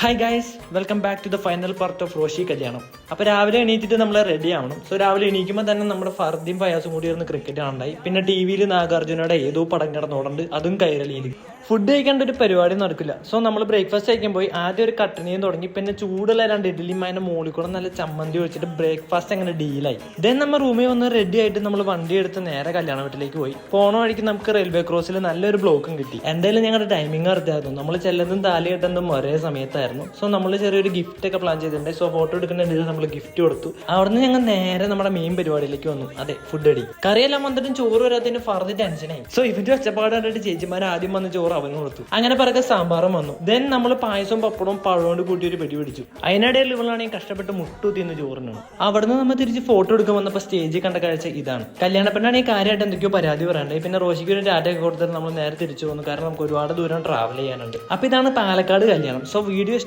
Hi guys, welcome back to the final part of Roshi കല്യാണം. അപ്പോൾ രാവിലെ എണീറ്റിട്ട് നമ്മൾ റെഡി ആവണം. സോ രാവിലെ എണീക്കുമ്പോൾ തന്നെ നമ്മുടെ ഫർദിയും ഫയാസും കൂടി ഇരുന്ന് ക്രിക്കറ്റ് കാണണ്ടായി. പിന്നെ ടി വിയിൽ നാഗാർജുനയുടെ ഏതോ പടം കിടന്നോടുണ്ട്, അതും കൈരളിയിൽ. ഫുഡ് കഴിക്കേണ്ട ഒരു പരിപാടി നടക്കില്ല. സോ നമ്മൾ ബ്രേക്ക്ഫാസ്റ്റ് കഴിക്കാൻ പോയി. ആദ്യം ഒരു കട്ടണിയും തുടങ്ങി, പിന്നെ ചൂടുള്ള 2 ഇഡ്ഡലിയും അതിൻ്റെ മുകളിൽ കൂടെ നല്ല ചമ്മന്തി ഒഴിച്ചിട്ട് ബ്രേക്ക്ഫാസ്റ്റ് അങ്ങനെ ഡീലായി. ദെൻ നമ്മൾ റൂമിൽ വന്ന് റെഡി ആയിട്ട് നമ്മൾ വണ്ടി എടുത്ത് നേരെ കല്യാണ വീട്ടിലേക്ക് പോയി. പോണ വഴിക്ക് നമുക്ക് റെയിൽവേ ക്രോസിൽ നല്ലൊരു ബ്ലോക്കും കിട്ടി. എന്തായാലും ഞങ്ങളുടെ ടൈമിംഗ് അറിയായിരുന്നു. നമ്മൾ ചെല്ലുന്നതും താലി കെട്ടുന്നതും ഒരേ സമയത്തായിരുന്നു. സോ നമ്മൾ ചെറിയൊരു ഗിഫ്റ്റ് ഒക്കെ പ്ലാൻ ചെയ്തിട്ടുണ്ട്. സോ ഫോട്ടോ എടുക്കുന്നതിന് നമ്മൾ ഗിഫ്റ്റ് കൊടുത്തു. അവിടുന്ന് ഞങ്ങൾ നേരെ നമ്മുടെ മെയിൻ പരിപാടിയിലേക്ക് വന്നു. അതെ, ഫുഡ് അടി. കറിയെല്ലാം വന്നിട്ടും ചോറ് വരാത്തതിന് ഫർദ് ടെൻഷനായി. സോ ഇവന്റെ ഒച്ചപ്പാട് കണ്ടിട്ട് ചേച്ചിമാർ ആദ്യം വന്ന് ചോറ് അവന് കൊടുത്തു. അങ്ങനെ പറക്കെ സാമ്പാറും വന്നു. ദെൻ നമ്മൾ പായസവും പപ്പടവും പഴകൊണ്ട് കൂട്ടി ഒരു പിടി പിടിച്ചു. അതിനിടയിൽ ഇവളാണെങ്കിൽ കഷ്ടപ്പെട്ട് മുട്ടുത്തിന്ന് ചോറിനാണ്. അവിടുന്ന് നമ്മൾ തിരിച്ച് ഫോട്ടോ എടുക്കാൻ വന്നപ്പോൾ സ്റ്റേജിൽ കണ്ട കാഴ്ച ഇതാണ്. കല്യാണപ്പെണ്ണാണെങ്കിൽ കാര്യമായിട്ട് എന്തൊക്കെയോ പരാതി പറയാണ്ട്. പിന്നെ റോഷിക്ക് ഒരു ടാറ്റയൊക്കെ കൊടുത്തിട്ട് നമ്മൾ നേരെ തിരിച്ചു വന്നു. കാരണം നമുക്ക് ഒരുപാട് ദൂരം ട്രാവൽ ചെയ്യാനുണ്ട്. അപ്പൊ ഇതാണ് പാലക്കാട് കല്യാണം. So video